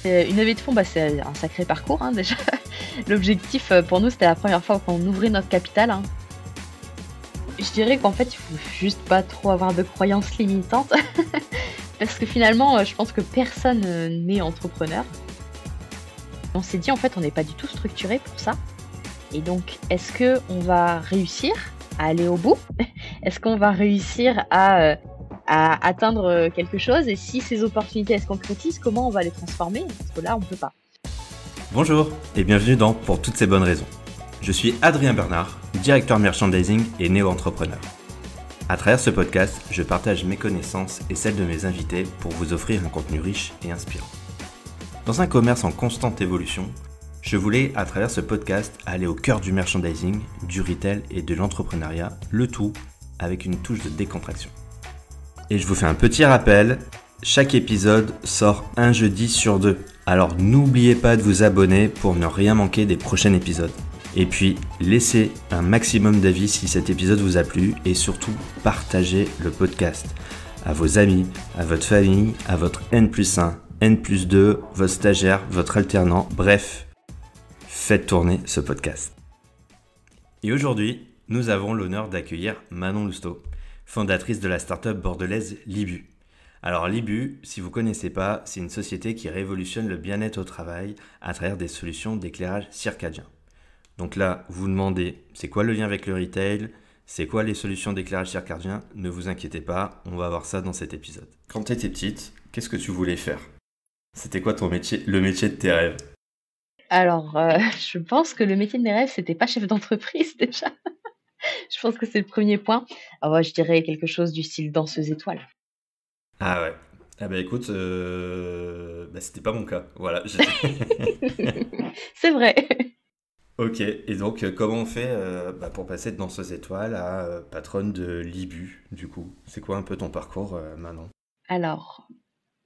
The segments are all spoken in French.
Une levée de fonds, c'est un sacré parcours, hein, déjà. L'objectif, pour nous, c'était la première fois qu'on ouvrait notre capital, hein. Je dirais qu'en fait, il faut juste pas trop avoir de croyances limitantes parce que finalement, je pense que personne, n'est entrepreneur. On s'est dit, en fait, on n'est pas du tout structuré pour ça et donc est-ce qu'on va réussir à aller au bout? Est-ce qu'on va réussir à atteindre, quelque chose et si ces opportunités, elles se concrétisent, comment on va les transformer? Parce que là, on peut pas. Bonjour et bienvenue dans Pour toutes ces bonnes raisons. Je suis Adrien Bernard, directeur merchandising et néo-entrepreneur. À travers ce podcast, je partage mes connaissances et celles de mes invités pour vous offrir un contenu riche et inspirant. Dans un commerce en constante évolution, je voulais, à travers ce podcast, aller au cœur du merchandising, du retail et de l'entrepreneuriat, le tout avec une touche de décontraction. Et je vous fais un petit rappel, chaque épisode sort un jeudi sur 2. Alors n'oubliez pas de vous abonner pour ne rien manquer des prochains épisodes. Et puis laissez un maximum d'avis si cet épisode vous a plu et surtout partagez le podcast à vos amis, à votre famille, à votre N+1, N+2, votre stagiaire, votre alternant, bref, faites tourner ce podcast. Et aujourd'hui, nous avons l'honneur d'accueillir Manon Lousteau, fondatrice de la start-up bordelaise Libu. Alors Libu, si vous ne connaissez pas, c'est une société qui révolutionne le bien-être au travail à travers des solutions d'éclairage circadien. Donc là, vous vous demandez, c'est quoi le lien avec le retail? C'est quoi les solutions d'éclairage circadien? Ne vous inquiétez pas, on va voir ça dans cet épisode. Quand tu étais petite, qu'est-ce que tu voulais faire? C'était quoi ton métier, le métier de tes rêves? Alors, je pense que le métier de mes rêves, c'était pas chef d'entreprise déjà. Je pense que c'est le premier point. Ah ouais, je dirais quelque chose du style danseuse étoile. Ah ouais. Ah bah écoute, c'était pas mon cas. Voilà. C'est vrai. Ok, et donc comment on fait pour passer de danseuse étoile à patronne de Libu, du coup? C'est quoi un peu ton parcours, Manon? Alors,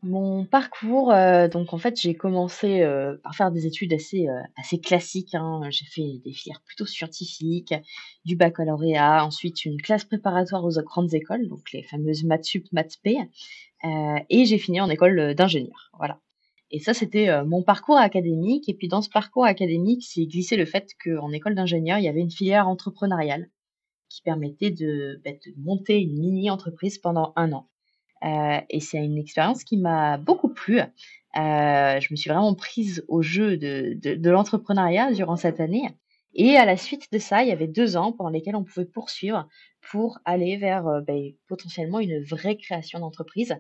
mon parcours, donc en fait, j'ai commencé, par faire des études assez classiques, hein. J'ai fait des filières plutôt scientifiques, du baccalauréat, ensuite une classe préparatoire aux grandes écoles, donc les fameuses maths sup, maths spé, et j'ai fini en école, d'ingénieur, voilà. Et ça, c'était, mon parcours académique et puis dans ce parcours académique, s'est glissé le fait qu'en école d'ingénieur, il y avait une filière entrepreneuriale qui permettait de monter une mini-entreprise pendant 1 an. Et c'est une expérience qui m'a beaucoup plu. Je me suis vraiment prise au jeu de l'entrepreneuriat durant cette année et à la suite de ça, il y avait 2 ans pendant lesquels on pouvait poursuivre pour aller vers, potentiellement une vraie création d'entreprise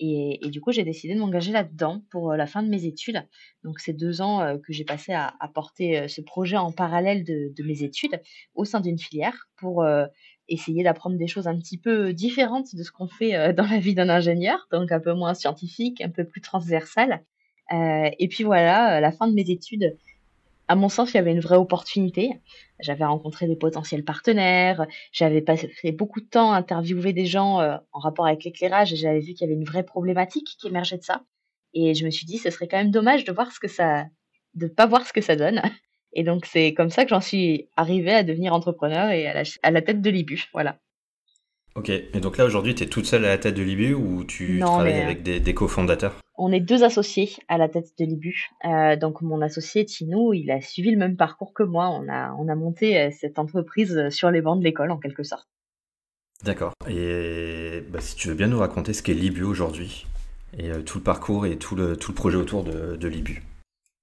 et du coup, j'ai décidé de m'engager là-dedans pour, la fin de mes études. Donc c'est 2 ans, que j'ai passé à porter, ce projet en parallèle de mes études au sein d'une filière pour, essayer d'apprendre des choses un petit peu différentes de ce qu'on fait, dans la vie d'un ingénieur, donc un peu moins scientifique, un peu plus transversal. Et puis voilà, à la fin de mes études, à mon sens, il y avait une vraie opportunité. J'avais rencontré des potentiels partenaires, j'avais passé beaucoup de temps à interviewer des gens, en rapport avec l'éclairage et j'avais vu qu'il y avait une vraie problématique qui émergeait de ça et je me suis dit: «Ce serait quand même dommage de pas voir ce que ça donne» et donc c'est comme ça que j'en suis arrivée à devenir entrepreneur et à la tête de Libu, voilà. Ok, et donc là aujourd'hui, tu es toute seule à la tête de Libu ou tu Non, travailles avec des cofondateurs? on est 2 associés à la tête de Libu. Donc mon associé Tino, il a suivi le même parcours que moi. On a monté, cette entreprise, sur les bancs de l'école en quelque sorte. D'accord. Et si tu veux bien nous raconter ce qu'est Libu aujourd'hui et tout le parcours et tout le projet autour de Libu.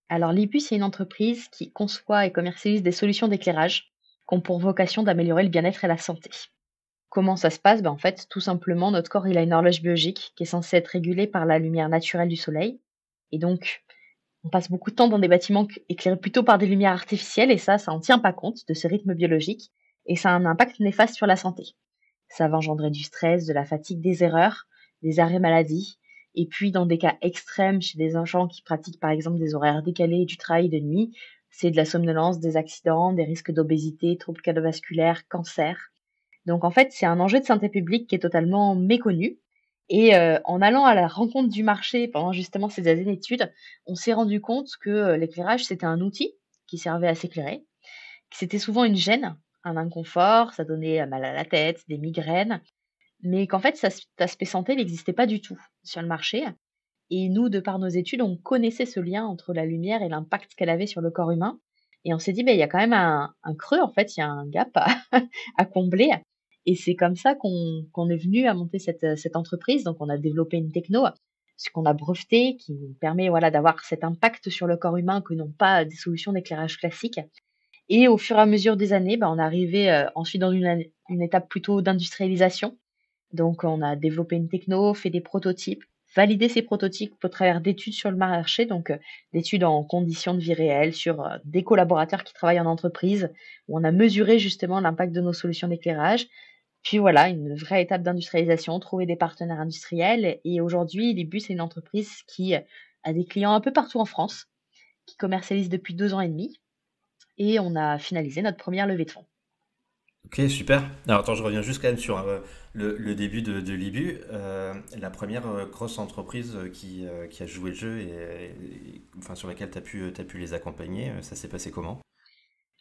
Alors Libu, c'est une entreprise qui conçoit et commercialise des solutions d'éclairage qui ont pour vocation d'améliorer le bien-être et la santé. Comment ça se passe? En fait, tout simplement, notre corps, il a une horloge biologique qui est censée être régulée par la lumière naturelle du soleil et donc on passe beaucoup de temps dans des bâtiments éclairés plutôt par des lumières artificielles et ça en tient pas compte de ce rythme biologique et ça a un impact néfaste sur la santé. Ça va engendrer du stress, de la fatigue, des erreurs, des arrêts maladie et puis dans des cas extrêmes chez des gens qui pratiquent par exemple des horaires décalés, du travail de nuit, c'est de la somnolence, des accidents, des risques d'obésité, troubles cardiovasculaires, cancer. Donc en fait, c'est un enjeu de santé publique qui est totalement méconnu et en allant à la rencontre du marché pendant justement ces années d'études, on s'est rendu compte que, l'éclairage, c'était un outil qui servait à s'éclairer, que c'était souvent une gêne, un inconfort, ça donnait, mal à la tête, des migraines, mais qu'en fait, cet aspect santé n'existait pas du tout sur le marché Et nous, de par nos études, on connaissait ce lien entre la lumière et l'impact qu'elle avait sur le corps humain. Et on s'est dit: «Beh, il y a quand même un creux, en fait, il y a un gap à à combler». Et c'est comme ça qu'on est venu à monter cette entreprise. Donc on a développé une techno, ce qu'on a breveté, qui nous permet, voilà, d'avoir cet impact sur le corps humain que n'ont pas des solutions d'éclairage classiques. Et au fur et à mesure des années, bah, on est arrivé, ensuite dans une étape plutôt d'industrialisation. Donc on a développé une techno, fait des prototypes, validé ces prototypes au travers d'études sur le marché, donc d'études en conditions de vie réelles sur, des collaborateurs qui travaillent en entreprise, où on a mesuré justement l'impact de nos solutions d'éclairage. Puis voilà, une vraie étape d'industrialisation, trouver des partenaires industriels. Et aujourd'hui, Libus, c'est une entreprise qui a des clients un peu partout en France, qui commercialise depuis 2 ans et demi, et on a finalisé notre première levée de fonds. Ok, super. Alors attends, je reviens juste quand même sur le début de Libu. La première grosse entreprise qui a joué le jeu enfin, sur laquelle t'as pu les accompagner, ça s'est passé comment?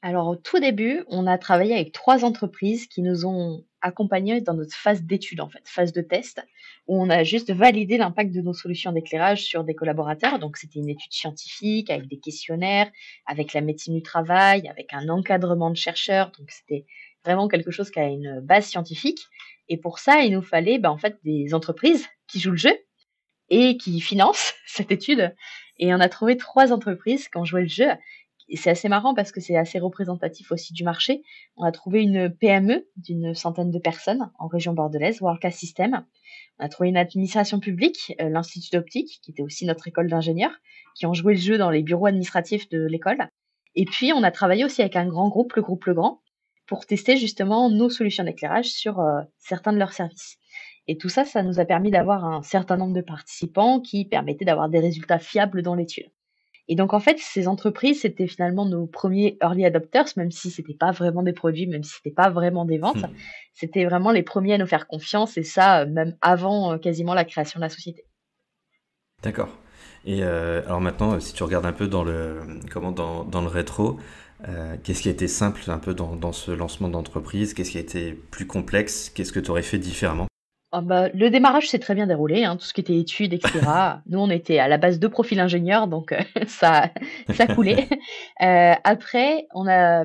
Alors, au tout début, on a travaillé avec 3 entreprises qui nous ont accompagnés dans notre phase d'étude, en fait, phase de test, où on a juste validé l'impact de nos solutions d'éclairage sur des collaborateurs. Donc, c'était une étude scientifique avec des questionnaires, avec la médecine du travail, avec un encadrement de chercheurs. Donc, c'était vraiment quelque chose qui a une base scientifique. Et pour ça, il nous fallait, en fait, des entreprises qui jouent le jeu et qui financent cette étude. Et on a trouvé 3 entreprises qui ont joué le jeu. Et c'est assez marrant parce que c'est assez représentatif aussi du marché. On a trouvé une PME d'une centaine de personnes en région bordelaise, Worldcast System. On a trouvé une administration publique, l'Institut d'optique, qui était aussi notre école d'ingénieurs, qui ont joué le jeu dans les bureaux administratifs de l'école. Et puis, on a travaillé aussi avec un grand groupe, le groupe Legrand, pour tester justement nos solutions d'éclairage sur certains de leurs services. Et tout ça, ça nous a permis d'avoir un certain nombre de participants qui permettaient d'avoir des résultats fiables dans l'étude. Et donc, en fait, ces entreprises, c'était finalement nos premiers early adopters, même si c'était pas vraiment des produits, même si c'était pas vraiment des ventes. C'était vraiment les premiers à nous faire confiance, et ça, même avant, quasiment la création de la société. D'accord. Et alors maintenant, si tu regardes un peu dans le rétro, qu'est-ce qui a été simple un peu dans ce lancement d'entreprise? Qu'est-ce qui a été plus complexe? Qu'est-ce que tu aurais fait différemment? Ah bah, le démarrage s'est très bien déroulé, hein, tout ce qui était études, et cetera. Nous, on était à la base 2 profils ingénieurs, donc ça coulait. Après, on a,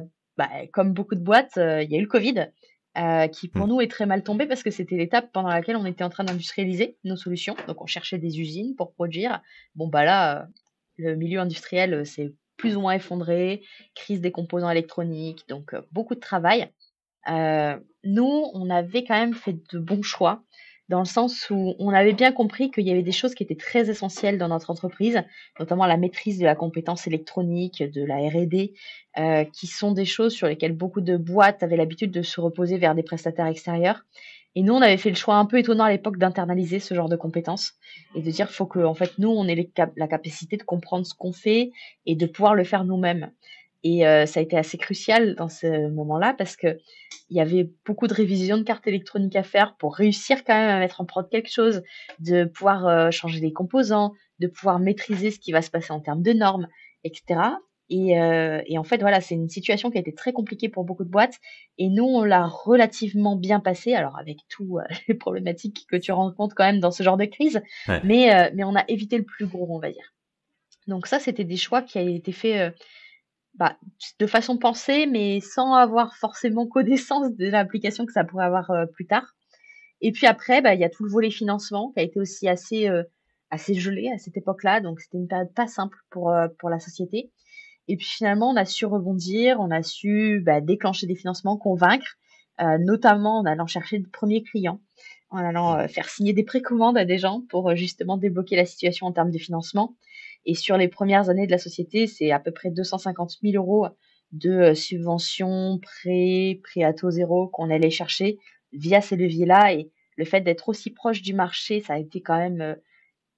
comme beaucoup de boîtes, il y a eu le covid, qui pour Hmm. nous est très mal tombé parce que c'était l'étape pendant laquelle on était en train d'industrialiser nos solutions. Donc on cherchait des usines pour produire. Bon, bah là, le milieu industriel, s'est plus ou moins effondré, crise des composants électroniques, donc beaucoup de travail. Nous, on avait quand même fait de bons choix, dans le sens où on avait bien compris qu'il y avait des choses qui étaient très essentielles dans notre entreprise, notamment la maîtrise de la compétence électronique, de la R&D, qui sont des choses sur lesquelles beaucoup de boîtes avaient l'habitude de se reposer vers des prestataires extérieurs. Et nous, on avait fait le choix un peu étonnant à l'époque d'internaliser ce genre de compétences et de dire: «Faut que, en fait, nous, on ait la capacité de comprendre ce qu'on fait et de pouvoir le faire nous-mêmes». Et ça a été assez crucial dans ce moment-là parce qu'il y avait beaucoup de révisions de cartes électroniques à faire pour réussir quand même à mettre en prod quelque chose, de pouvoir, changer les composants, de pouvoir maîtriser ce qui va se passer en termes de normes, et cetera. Et en fait, voilà, c'est une situation qui a été très compliquée pour beaucoup de boîtes, et nous, on l'a relativement bien passée, alors avec tous, les problématiques que tu rencontres quand même dans ce genre de crise, Ouais. mais on a évité le plus gros, on va dire. Donc ça, c'était des choix qui a été faits, de façon pensée, mais sans avoir forcément connaissance de l'application que ça pourrait avoir, plus tard. Et puis après, il y a tout le volet financement qui a été aussi assez gelé à cette époque-là, donc c'était une période pas simple pour la société. Et puis finalement, on a su rebondir, on a su, déclencher des financements, convaincre, notamment en allant chercher de premiers clients, en allant, faire signer des précommandes à des gens pour, justement débloquer la situation en termes de financement. Et sur les premières années de la société, c'est à peu près 250 000 € de, subventions, prêts à taux zéro qu'on allait chercher via ces leviers-là. Et le fait d'être aussi proche du marché, ça a été quand même,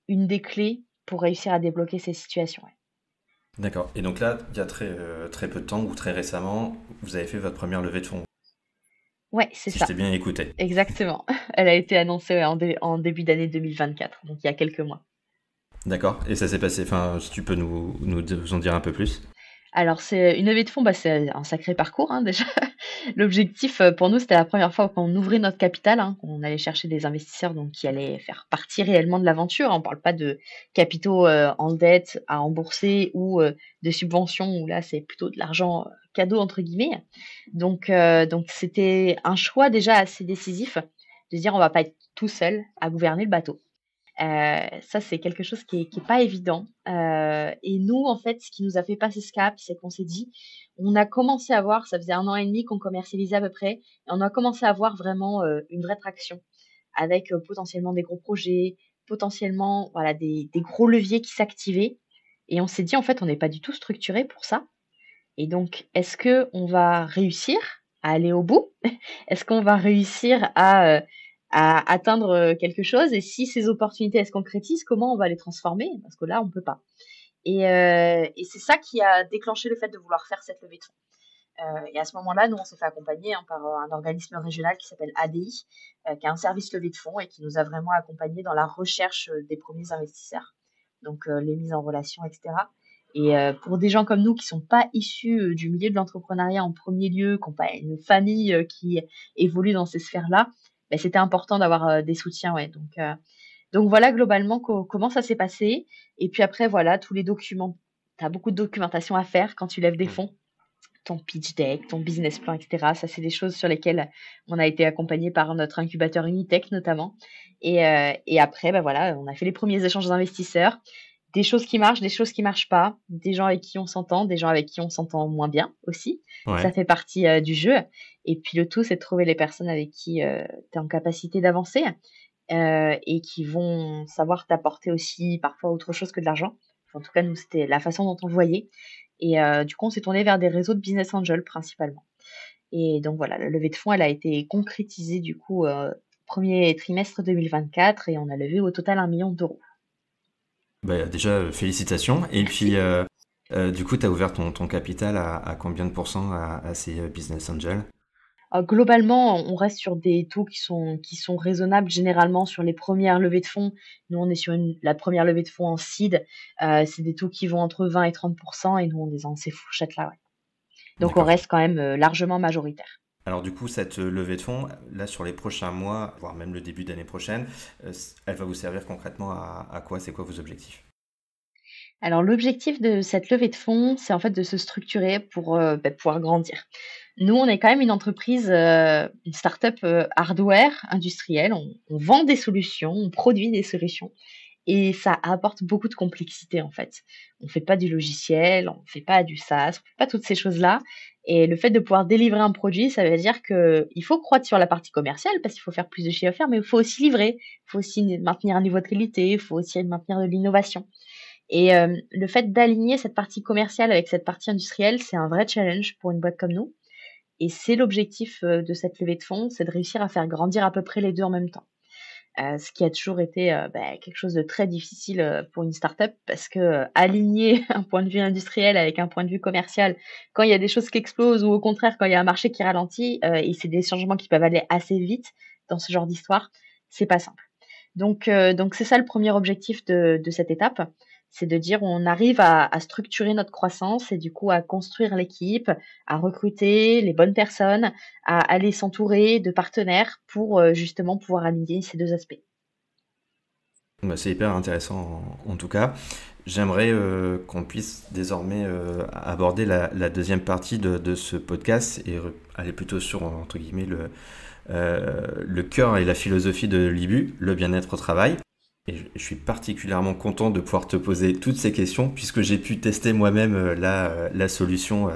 une des clés pour réussir à débloquer ces situations, ouais. D'accord. Et donc là, il y a très peu de temps ou très récemment, vous avez fait votre première levée de fonds, Ouais, c'est si je ça, t'ai bien écouté. exactement. Elle a été annoncée, ouais, en début d'année 2024, donc il y a quelques mois. D'accord. Et ça s'est passé, enfin, si tu peux nous en dire un peu plus. Alors c'est une levée de fonds, c'est un sacré parcours, hein, déjà. L'objectif, pour nous, c'était la première fois qu'on ouvrait notre capital, hein, qu'on allait chercher des investisseurs donc qui allaient faire partie réellement de l'aventure. On parle pas de capitaux, en dette à rembourser ou, de subventions où là, c'est plutôt de l'argent, «cadeau» entre guillemets. Donc c'était un choix déjà assez décisif de se dire: «On va pas être tout seul à gouverner le bateau». Ça, c'est quelque chose qui est pas évident, et nous, en fait, ce qui nous a fait passer ce cap, c'est qu'on s'est dit on a commencé à voir ça faisait 1 an et demi qu'on commercialisait à peu près et on a commencé à voir vraiment, une vraie traction avec, potentiellement des gros projets, potentiellement, voilà, des gros leviers qui s'activaient et on s'est dit: «En fait, on n'est pas du tout structuré pour ça et donc est-ce qu'on va réussir à aller au bout? Est-ce qu'on va réussir à atteindre, quelque chose et si ces opportunités, elles se concrétisent, comment on va les transformer? Parce que là, on peut pas et c'est ça qui a déclenché le fait de vouloir faire cette levée de fonds. Et à ce moment-là, nous, on s'est fait accompagner, hein, par, un organisme régional qui s'appelle ADI, qui a un service levée de fonds et qui nous a vraiment accompagnés dans la recherche, des premiers investisseurs. Donc, les mises en relation et cetera et pour des gens comme nous qui sont pas issus, du milieu de l'entrepreneuriat en premier lieu, qui ont pas une famille, qui évolue dans ces sphères-là, beh, c'était important d'avoir, des soutiens, ouais. Donc voilà globalement comment ça s'est passé et puis après voilà tous les documents. Tu as beaucoup de documentation à faire quand tu lèves des Mmh. fonds, ton pitch deck, ton business plan et cetera. Ça, c'est des choses sur lesquelles on a été accompagné par notre incubateur Unitech notamment et après, bah, voilà, on a fait les premiers échanges d'investisseurs, des choses qui marchent, des choses qui marchent pas, des gens avec qui on s'entend, des gens avec qui on s'entend moins bien aussi. Ça Ouais. fait partie, du jeu et puis le tout, c'est de trouver les personnes avec qui, tu es en capacité d'avancer, et qui vont savoir t'apporter aussi parfois autre chose que de l'argent. En tout cas, nous, c'était la façon dont on le voyait et du coup, on s'est tourné vers des réseaux de business angels principalement et donc voilà, la levée de fonds, elle a été concrétisée du coup, 1er trimestre 2024 et on a levé au total 1 million d'euros. Bah, déjà, félicitations. Et puis, Merci. du coup, tu as ouvert ton capital à combien de pourcents à ces business angels? Globalement, on reste sur des taux qui sont raisonnables. Généralement, sur les premières levées de fonds, nous, on est sur la première levée de fonds en seed, c'est des taux qui vont entre 20 et 30 et nous, on est dans ces fourchettes-là, ouais. Donc on D'accord. reste quand même, largement majoritaire. Alors du coup, cette levée de fonds, là sur les prochains mois, voire même le début d'année prochaine, elle va vous servir concrètement à quoi? C'est quoi vos objectifs? Alors l'objectif de cette levée de fonds, c'est en fait de se structurer pour, pouvoir grandir. Nous, on est quand même une entreprise, une start-up, hardware industrielle. On vend des solutions, on produit des solutions et ça apporte beaucoup de complexité, en fait. On fait pas du logiciel, on fait pas du SaaS, on fait pas toutes ces choses-là et le fait de pouvoir délivrer un produit, ça veut dire qu'il faut croître sur la partie commerciale parce qu'il faut faire plus de chiffre d'affaires, mais il faut aussi livrer, il faut aussi maintenir un niveau de qualité, il faut aussi maintenir de l'innovation. Et le fait d'aligner cette partie commerciale avec cette partie industrielle, c'est un vrai challenge pour une boîte comme nous et c'est l'objectif, de cette levée de fonds, c'est de réussir à faire grandir à peu près les 2 en même temps. Ce qui a toujours été, quelque chose de très difficile, pour une start-up parce que, aligner un point de vue industriel avec un point de vue commercial, quand il y a des choses qui explosent ou au contraire quand il y a un marché qui ralentit, et c'est des changements qui peuvent aller assez vite dans ce genre d'histoire, c'est pas simple. Donc c'est ça le premier objectif de cette étape, c'est de dire on arrive à structurer notre croissance et du coup à construire l'équipe, à recruter les bonnes personnes, à aller s'entourer de partenaires pour, justement pouvoir aligner ces 2 aspects. Bah, c'est hyper intéressant en tout cas. J'aimerais qu'on puisse désormais aborder la deuxième partie de ce podcast et aller plutôt sur, entre guillemets, le cœur et la philosophie de l'IBU, le bien-être au travail. Et je suis particulièrement content de pouvoir te poser toutes ces questions puisque j'ai pu tester moi-même la solution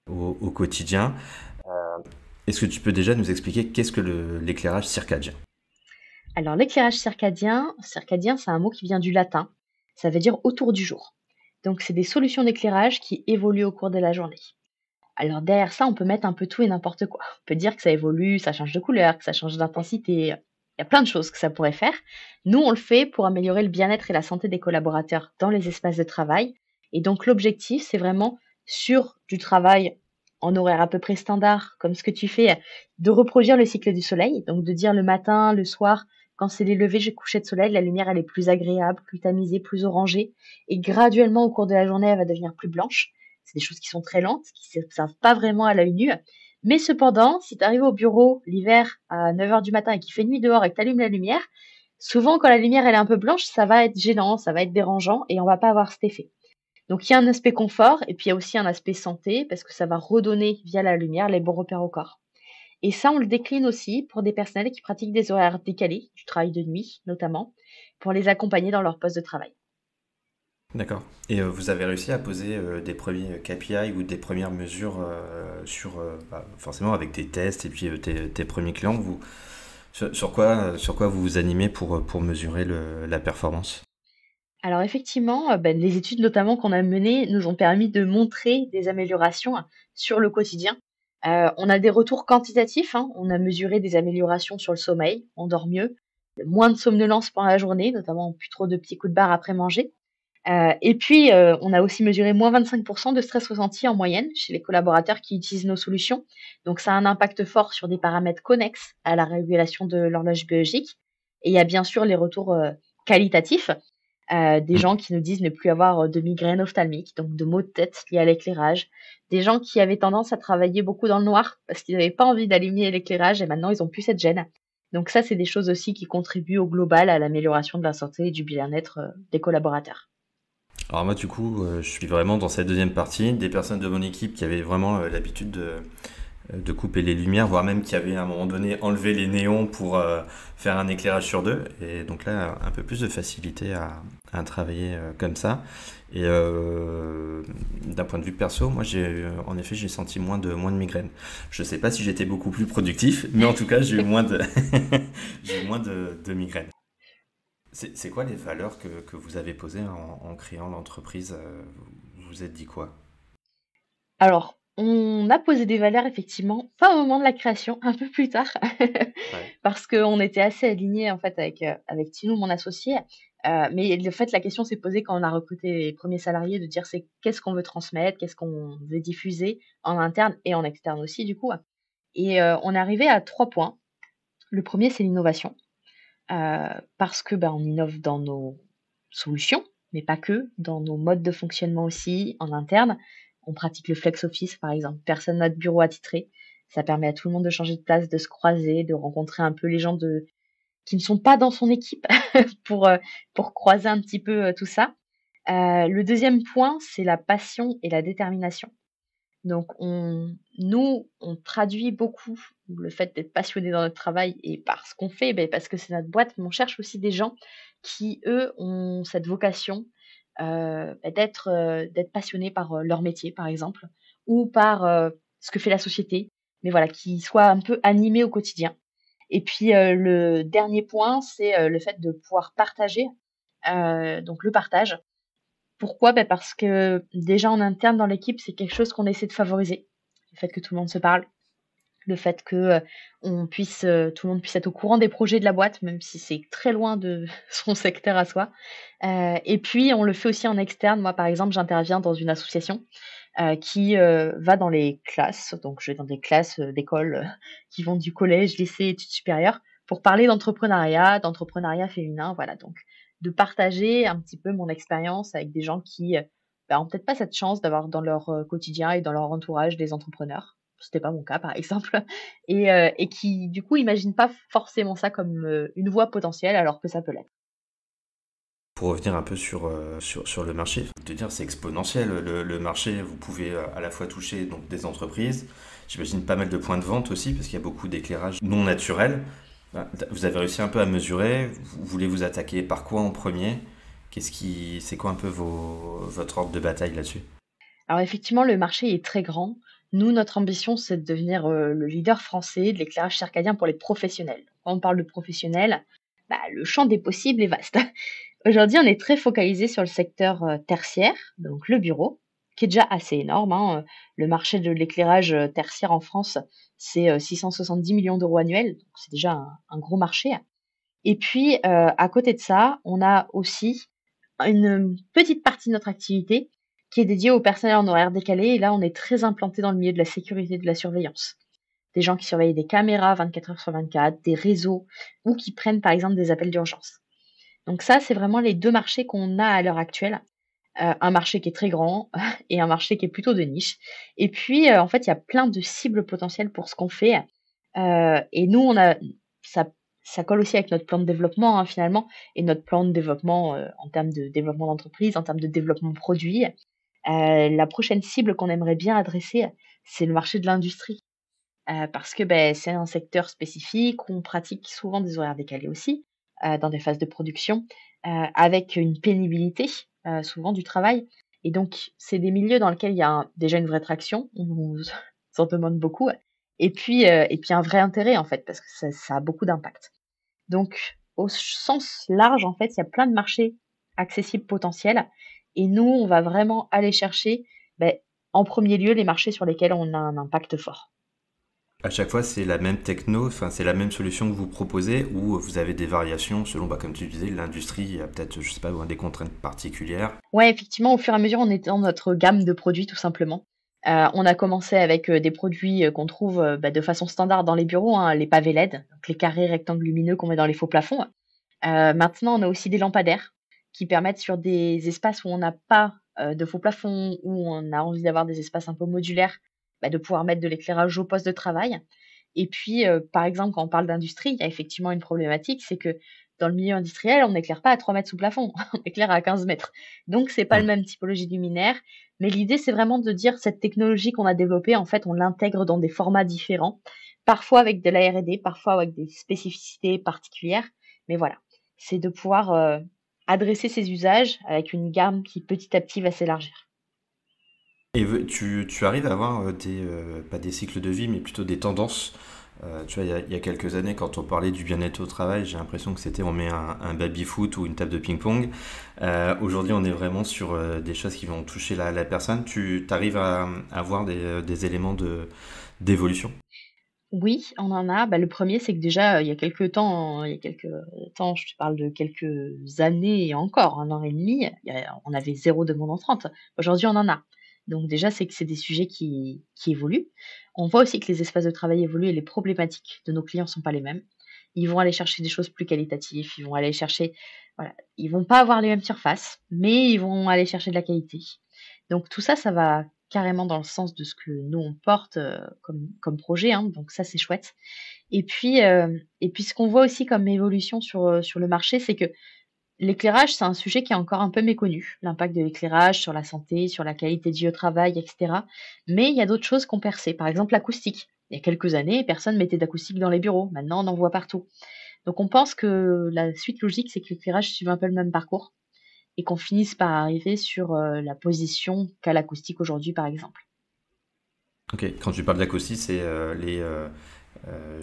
au quotidien. Est-ce que tu peux déjà nous expliquer qu'est-ce que l'éclairage circadien? Alors l'éclairage circadien, c'est un mot qui vient du latin, ça veut dire autour du jour. Donc c'est des solutions d'éclairage qui évoluent au cours de la journée. Alors derrière ça, on peut mettre un peu tout et n'importe quoi. On peut dire que ça évolue, ça change de couleur, que ça change d'intensité. Il y a plein de choses que ça pourrait faire. Nous, on le fait pour améliorer le bien-être et la santé des collaborateurs dans les espaces de travail. Et donc l'objectif, c'est vraiment sur du travail en horaire à peu près standard, comme ce que tu fais, de reproduire le cycle du soleil. Donc de dire le matin, le soir, quand c'est les levées, coucher de soleil, la lumière elle est plus agréable, plus tamisée, plus orangée. Et graduellement, au cours de la journée, elle va devenir plus blanche. C'est des choses qui sont très lentes, qui ne se savent pas vraiment à l'œil nu, Mais cependant, si tu arrives au bureau l'hiver à 9 heures du matin et qu'il fait nuit dehors et que tu allumes la lumière, souvent quand la lumière elle est un peu blanche, ça va être gênant, ça va être dérangeant et on va pas avoir cet effet. Donc il y a un aspect confort et puis il y a aussi un aspect santé parce que ça va redonner via la lumière les bons repères au corps. Et ça, on le décline aussi pour des personnels qui pratiquent des horaires décalés, du travail de nuit notamment, pour les accompagner dans leur poste de travail. D'accord. Et vous avez réussi à poser des premiers KPI ou des premières mesures forcément avec tes tests et puis tes premiers clients, sur quoi vous vous animez pour mesurer la performance? Alors effectivement, les études notamment qu'on a menées nous ont permis de montrer des améliorations sur le quotidien. On a des retours quantitatifs, hein. On a mesuré des améliorations sur le sommeil, on dort mieux, moins de somnolence pendant la journée, notamment plus trop de petits coups de barre après manger. Et puis, on a aussi mesuré -25 de stress ressenti en moyenne chez les collaborateurs qui utilisent nos solutions. Donc ça a un impact fort sur des paramètres connexes à la régulation de l'horloge biologique. Et il y a bien sûr les retours, qualitatifs, des Hmm. gens qui nous disent ne plus avoir, de migraine ophtalmique, donc de maux de tête liés à l'éclairage. Des gens qui avaient tendance à travailler beaucoup dans le noir parce qu'ils n'avaient pas envie d'allumer l'éclairage et maintenant ils ont plus cette gêne. Donc ça, c'est des choses aussi qui contribuent au global à l'amélioration de la santé et du bien-être, des collaborateurs. Alors moi du coup, je suis vraiment dans cette deuxième partie, des personnes de mon équipe qui avaient vraiment l'habitude de couper les lumières, voire même qui avaient à un moment donné enlevé les néons pour faire un éclairage sur deux. Et donc là, un peu plus de facilité à travailler comme ça. Et d'un point de vue perso, moi en effet j'ai senti moins de migraines. Je sais pas si j'étais beaucoup plus productif, mais en tout cas j'ai eu moins de j'ai eu moins de migraines. C'est quoi les valeurs que vous avez posées en créant l'entreprise? Vous vous êtes dit quoi? Alors, on a posé des valeurs effectivement, pas au moment de la création, un peu plus tard, Ouais. parce qu'on était assez alignés en fait avec Tinou, mon associé. Mais le fait, la question s'est posée quand on a recruté les premiers salariés de dire c'est qu'est-ce qu'on veut transmettre, qu'est-ce qu'on veut diffuser en interne et en externe aussi du coup. Et on est arrivé à 3 points. Le premier, c'est l'innovation, parce que, on innove dans nos solutions, mais pas que, dans nos modes de fonctionnement aussi, en interne. On pratique le flex office, par exemple. Personne n'a de bureau attitré. Ça permet à tout le monde de changer de place, de se croiser, de rencontrer un peu les gens qui ne sont pas dans son équipe pour, pour croiser un petit peu, tout ça. Le deuxième point, c'est la passion et la détermination. Donc on traduit beaucoup le fait d'être passionné dans notre travail et par ce qu'on fait, parce que c'est notre boîte, mais on cherche aussi des gens qui, eux, ont cette vocation, d'être passionnés par, leur métier, par exemple, ou par, ce que fait la société, mais voilà, qui soient un peu animés au quotidien. Et puis, le dernier point, c'est, le fait de pouvoir partager, donc le partage. Pourquoi? Parce que déjà en interne dans l'équipe, c'est quelque chose qu'on essaie de favoriser. Le fait que tout le monde se parle, le fait que, tout le monde puisse être au courant des projets de la boîte, même si c'est très loin de son secteur à soi. Et puis on le fait aussi en externe. Moi, par exemple, j'interviens dans une association, qui, va dans les classes, donc je vais dans des classes, d'écoles, qui vont du collège, lycée, études supérieures, pour parler d'entrepreneuriat féminin, voilà, donc de partager un petit peu mon expérience avec des gens qui, ont peut-être pas cette chance d'avoir dans leur, quotidien et dans leur entourage des entrepreneurs. C'était pas mon cas, par exemple, et qui, du coup, imaginent pas forcément ça comme, une voie potentielle alors que ça peut l'être. Pour revenir un peu sur le marché, de dire c'est exponentiel le marché, vous pouvez à la fois toucher donc des entreprises, j'imagine pas mal de points de vente aussi parce qu'il y a beaucoup d'éclairage non naturel. Vous avez réussi un peu à mesurer, vous voulez vous attaquer par quoi en premier? C'est quoi un peu votre ordre de bataille là-dessus? Alors effectivement, le marché est très grand. Nous, notre ambition, c'est de devenir, le leader français de l'éclairage circadien pour les professionnels. Quand on parle de professionnels, le champ des possibles est vaste. Aujourd'hui, on est très focalisé sur le secteur, tertiaire, donc le bureau, qui est déjà assez énorme, hein. Le marché de l'éclairage, tertiaire en France, c'est, 670 millions d'euros annuels, donc c'est déjà un gros marché. Et puis, à côté de ça, on a aussi une petite partie de notre activité qui est dédiée au personnel en horaire décalé et là, on est très implanté dans le milieu de la sécurité et de la surveillance. Des gens qui surveillent des caméras 24 heures sur 24, des réseaux ou qui prennent, par exemple, des appels d'urgence. Donc ça, c'est vraiment les 2 marchés qu'on a à l'heure actuelle. un marché qui est très grand et un marché qui est plutôt de niche. Et puis, en fait, il y a plein de cibles potentielles pour ce qu'on fait. Et nous, on a ça ça colle aussi avec notre plan de développement, hein, finalement et notre plan de développement, en termes de développement d'entreprise, en termes de développement produit. La prochaine cible qu'on aimerait bien adresser, c'est le marché de l'industrie. Parce que, beh, c'est un secteur spécifique où on pratique souvent des horaires décalés aussi, dans des phases de production, avec une pénibilité, souvent du travail et donc c'est des milieux dans lesquels il y a déjà une vraie traction, on nous en demande beaucoup et puis un vrai intérêt, en fait, parce que ça a beaucoup d'impact. Donc au sens large, en fait, il y a plein de marchés accessibles potentiels et nous, on va vraiment aller chercher, beh, en premier lieu, les marchés sur lesquels on a un impact fort. À chaque fois, c'est la même techno, enfin, c'est la même solution que vous proposez ou vous avez des variations selon, comme tu disais, l'industrie a peut-être, je sais pas, des contraintes particulières. Ouais, effectivement, au fur et à mesure, on étend notre gamme de produits tout simplement. On a commencé avec, des produits, qu'on trouve, bah, de façon standard dans les bureaux, hein, les pavés LED, donc les carrés rectangles lumineux qu'on met dans les faux plafonds. Maintenant, on a aussi des lampadaires qui permettent sur des espaces où on n'a pas, de faux plafonds, où on a envie d'avoir des espaces un peu modulaires, bah, de pouvoir mettre de l'éclairage au poste de travail. Et puis, par exemple, quand on parle d'industrie, il y a effectivement une problématique, c'est que dans le milieu industriel, on n'éclaire pas à 3 mètres sous plafond, on éclaire à 15 mètres. Donc c'est pas le Hmm. même typologie luminaire, mais l'idée, c'est vraiment de dire cette technologie qu'on a développée, en fait, on l'intègre dans des formats différents, parfois avec de la R&D, parfois avec des spécificités particulières. Mais voilà, c'est de pouvoir, adresser ces usages avec une gamme qui petit à petit va s'élargir. Et tu arrives à avoir pas des cycles de vie, mais plutôt des tendances. Tu vois, il y a quelques années, quand on parlait du bien-être au travail, j'ai l'impression que c'était on met un baby-foot ou une table de ping-pong. Aujourd'hui, on est vraiment sur des choses qui vont toucher la personne. Tu arrives à avoir des éléments d'évolution. Oui, on en a. Bah, le premier, c'est que déjà, il y a quelques temps, je te parle de quelques années et encore, 1 an et demi, on avait 0 demande entrante. Aujourd'hui, on en a. Donc déjà, c'est que c'est des sujets qui évoluent. On voit aussi que les espaces de travail évoluent et les problématiques de nos clients sont pas les mêmes. Ils vont aller chercher des choses plus qualitatives, ils vont aller chercher voilà, ils vont pas avoir les mêmes surfaces, mais ils vont aller chercher de la qualité. Donc tout ça, ça va carrément dans le sens de ce que nous on porte, comme projet, hein, donc ça c'est chouette. Et puis ce qu'on voit aussi comme évolution sur le marché, c'est que l'éclairage, c'est un sujet qui est encore un peu méconnu. L'impact de l'éclairage sur la santé, sur la qualité de vie au travail et cetera. Mais il y a d'autres choses qui ont percé, par exemple l'acoustique. Il y a quelques années, personne mettait d'acoustique dans les bureaux. Maintenant, on en voit partout. Donc on pense que la suite logique, c'est que l'éclairage suive un peu le même parcours et qu'on finisse par arriver sur, la position qu'a l'acoustique aujourd'hui, par exemple. Ok, quand tu parles d'acoustie, c'est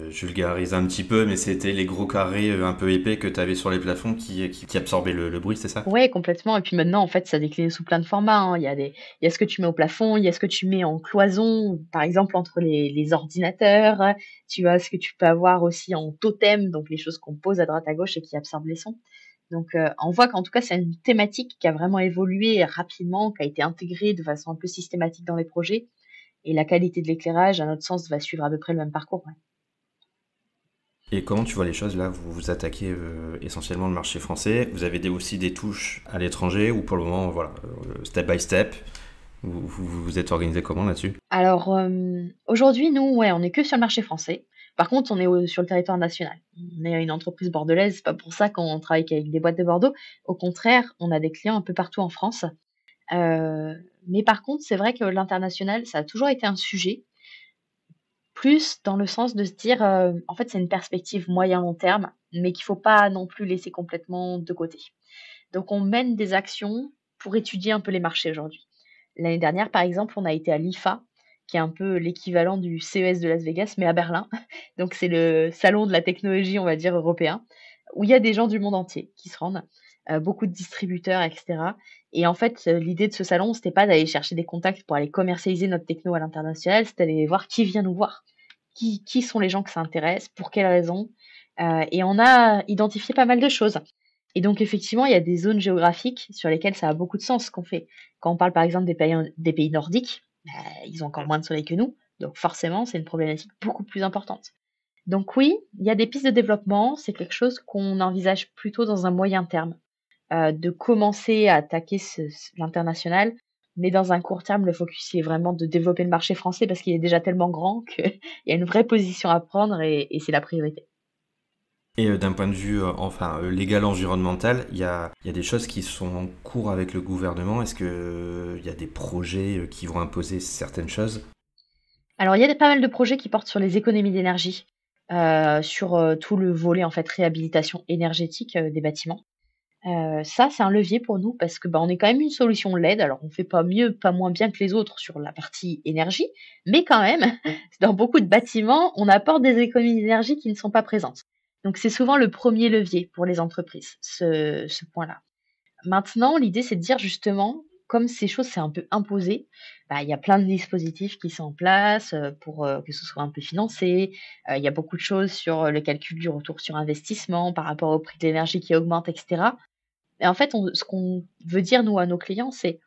je vulgarise un petit peu, mais c'était les gros carrés un peu épais que tu avais sur les plafonds qui absorbaient le bruit, c'est ça? Ouais, complètement et puis maintenant, en fait, ça décline sous plein de formats, hein. Il y a ce que tu mets au plafond, il y a ce que tu mets en cloison, par exemple entre les ordinateurs, tu as ce que tu peux avoir aussi en totem, donc les choses qu'on pose à droite à gauche et qui absorbent les sons. Donc on voit qu'en tout cas, c'est une thématique qui a vraiment évolué rapidement, qui a été intégrée de façon un peu systématique dans les projets et la qualité de l'éclairage, à notre sens, va suivre à peu près le même parcours, ouais. Et comment tu vois les choses là? Vous attaquez essentiellement le marché français. Vous avez aussi des touches à l'étranger ou pour le moment, voilà, step by step. Vous êtes organisé comment là-dessus? Alors, aujourd'hui, nous, ouais, on est que sur le marché français. Par contre, on est sur le territoire national. On est une entreprise bordelaise, c'est pas pour ça qu'on travaille qu'avec des boîtes de Bordeaux. Au contraire, on a des clients un peu partout en France. Mais par contre, c'est vrai que l'international, ça a toujours été un sujet, plus dans le sens de se dire, en fait, c'est une perspective moyen long terme, mais qu'il faut pas non plus laisser complètement de côté. Donc on mène des actions pour étudier un peu les marchés aujourd'hui. L'année dernière, par exemple, on a été à l'IFA, qui est un peu l'équivalent du CES de Las Vegas, mais à Berlin. Donc c'est le salon de la technologie, on va dire, européen, où il y a des gens du monde entier qui se rendent, beaucoup de distributeurs, et cetera. Et en fait, l'idée de ce salon, c'était pas d'aller chercher des contacts pour aller commercialiser notre techno à l'international, c'était d'aller voir qui vient nous voir. Qui sont les gens que ça intéresse, pour quelles raisons, et on a identifié pas mal de choses. Et donc effectivement, il y a des zones géographiques sur lesquelles ça a beaucoup de sens ce qu'on fait. Quand on parle par exemple des pays nordiques, bah, ils ont encore moins de soleil que nous, donc forcément, c'est une problématique beaucoup plus importante. Donc oui, il y a des pistes de développement, c'est quelque chose qu'on envisage plutôt dans un moyen terme. de commencer à attaquer l'international. Mais dans un court terme, le focus, il est vraiment de développer le marché français parce qu'il est déjà tellement grand qu'il y a une vraie position à prendre et c'est la priorité. Et d'un point de vue légal environnemental, il y a des choses qui sont en cours avec le gouvernement. Est-ce qu'il y a des projets qui vont imposer certaines choses? Alors, il y a pas mal de projets qui portent sur les économies d'énergie, sur tout le volet en fait réhabilitation énergétique des bâtiments. Ça, c'est un levier pour nous parce que, on est quand même une solution LED. Alors, on fait pas mieux, pas moins bien que les autres sur la partie énergie, mais quand même, dans beaucoup de bâtiments, on apporte des économies d'énergie qui ne sont pas présentes. Donc, c'est souvent le premier levier pour les entreprises, ce point-là. Maintenant, l'idée, c'est de dire justement, comme ces choses, c'est un peu imposé, il y a plein de dispositifs qui sont en place pour que ce soit un peu financé. Il y a beaucoup de choses sur le calcul du retour sur investissement par rapport au prix de l'énergie qui augmente, etc. Et en fait, ce qu'on veut dire, nous, à nos clients, c'est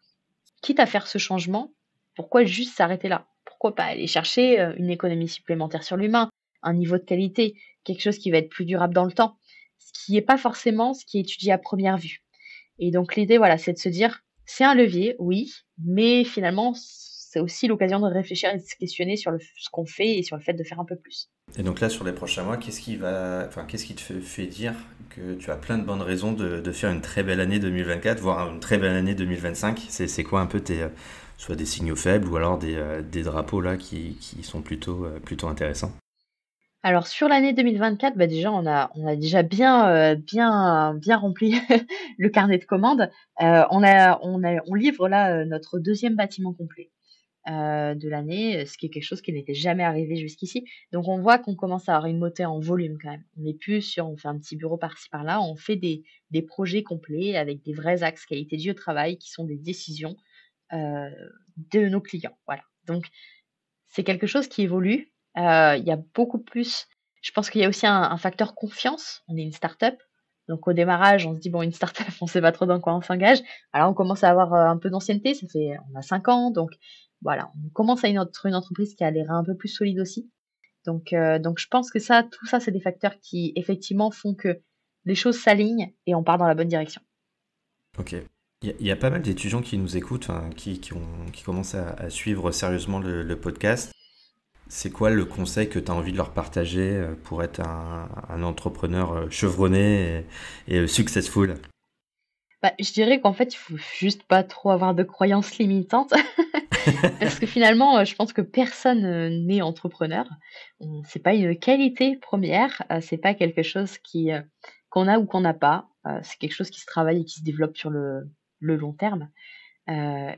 quitte à faire ce changement, pourquoi juste s'arrêter là? Pourquoi pas aller chercher une économie supplémentaire sur l'humain, un niveau de qualité, quelque chose qui va être plus durable dans le temps, ce qui n'est pas forcément ce qui est étudié à première vue. Et donc l'idée, voilà, c'est de se dire, c'est un levier, oui, mais finalement, c'est aussi l'occasion de réfléchir et de se questionner sur ce qu'on fait et sur le fait de faire un peu plus. Et donc là, sur les prochains mois, qu'est-ce qui te fait dire que tu as plein de bonnes raisons de faire une très belle année 2024, voire une très belle année 2025? C'est quoi un peu soit des signaux faibles ou alors des drapeaux là qui sont plutôt intéressants? Alors sur l'année 2024, déjà on a déjà bien rempli le carnet de commandes. On livre là, notre deuxième bâtiment complet, de l'année, ce qui est quelque chose qui n'était jamais arrivé jusqu'ici. Donc on voit qu'on commence à avoir une montée en volume quand même. On n'est plus sur on fait un petit bureau par-ci par-là, on fait des projets complets avec des vrais axes qualité de vie au travail qui sont des décisions, de nos clients. Voilà. Donc c'est quelque chose qui évolue. Il y a beaucoup plus je pense qu'il y a aussi un facteur confiance. On est une start-up, donc au démarrage, on se dit: «Bon, une start-up, on sait pas trop dans quoi on s'engage». Alors on commence à avoir, un peu d'ancienneté, on a 5 ans, donc voilà, on commence à être une entreprise qui a les reins un peu plus solides aussi. Donc je pense que tout ça, c'est des facteurs qui effectivement font que les choses s'alignent et on part dans la bonne direction. Ok. Il y a pas mal d'étudiants qui nous écoutent, qui commencent à suivre sérieusement le podcast. C'est quoi le conseil que tu as envie de leur partager pour être un entrepreneur chevronné et successful? Je dirais qu'en fait, il faut juste pas trop avoir de croyances limitantes parce que finalement, je pense que personne, n'est entrepreneur. C'est pas une qualité première, c'est pas quelque chose qu'on a ou qu'on n'a pas. C'est quelque chose qui se travaille et qui se développe sur le long terme.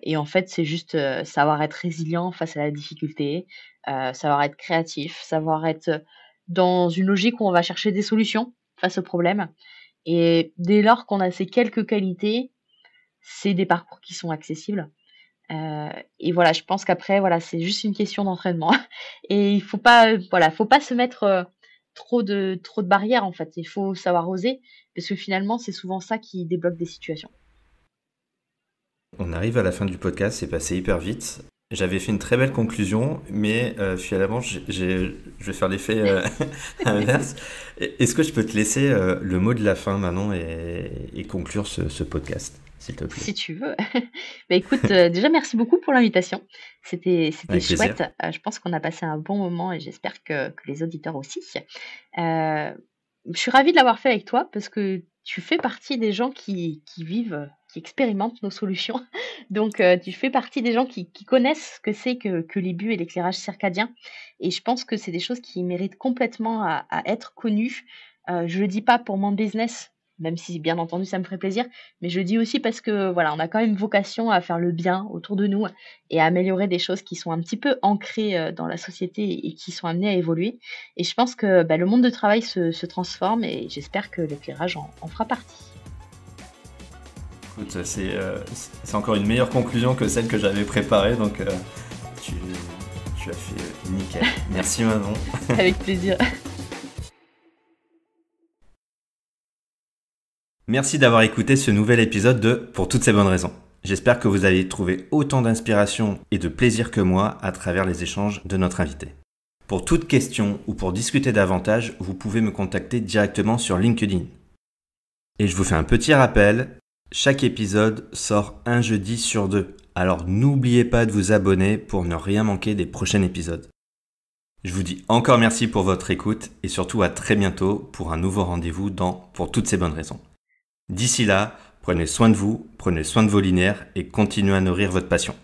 Et en fait, c'est juste, savoir être résilient face à la difficulté, savoir être créatif, savoir être, dans une logique où on va chercher des solutions face aux problèmes et dès lors qu'on a ces quelques qualités, c'est des parcours qui sont accessibles, et voilà, je pense qu'après, voilà, c'est juste une question d'entraînement et il faut pas, voilà, faut pas se mettre, trop de barrières, en fait. Il faut savoir oser parce que finalement, c'est souvent ça qui débloque des situations. On arrive à la fin du podcast, c'est passé hyper vite. J'avais fait une très belle conclusion, mais finalement, je vais faire l'effet inverse. Est-ce que je peux te laisser le mot de la fin, Manon, et conclure ce podcast, s'il te plaît? Si tu veux. Écoute, déjà merci beaucoup pour l'invitation. C'était Avec plaisir. chouette. Je pense qu'on a passé un bon moment et j'espère que les auditeurs aussi. Heu, je suis ravie de l'avoir fait avec toi parce que tu fais partie des gens qui vivent, qui expérimentent nos solutions. Donc, tu fais partie des gens qui connaissent ce que c'est que les buts et l'éclairage circadien et je pense que c'est des choses qui méritent complètement à être connues. Je le dis pas pour mon business, même si bien entendu ça me ferait plaisir, mais je le dis aussi parce que, voilà, on a quand même vocation à faire le bien autour de nous et à améliorer des choses qui sont un petit peu ancrées, dans la société et qui sont amenées à évoluer et je pense que, le monde du travail se transforme et j'espère que l'éclairage en fera partie. Écoute, c'est encore une meilleure conclusion que celle que j'avais préparée, donc tu, tu as fait nickel. Merci, Manon. Avec plaisir. Merci d'avoir écouté ce nouvel épisode de Pour toutes ces bonnes raisons. J'espère que vous avez trouvé autant d'inspiration et de plaisir que moi à travers les échanges de notre invité. Pour toute question ou pour discuter davantage, vous pouvez me contacter directement sur LinkedIn. Et je vous fais un petit rappel, Chaque épisode sort un jeudi sur 2, alors n'oubliez pas de vous abonner pour ne rien manquer des prochains épisodes. Je vous dis encore merci pour votre écoute et surtout à très bientôt pour un nouveau rendez-vous dans Pour toutes ces bonnes raisons. D'ici là, prenez soin de vous, prenez soin de vos linéaires et continuez à nourrir votre passion.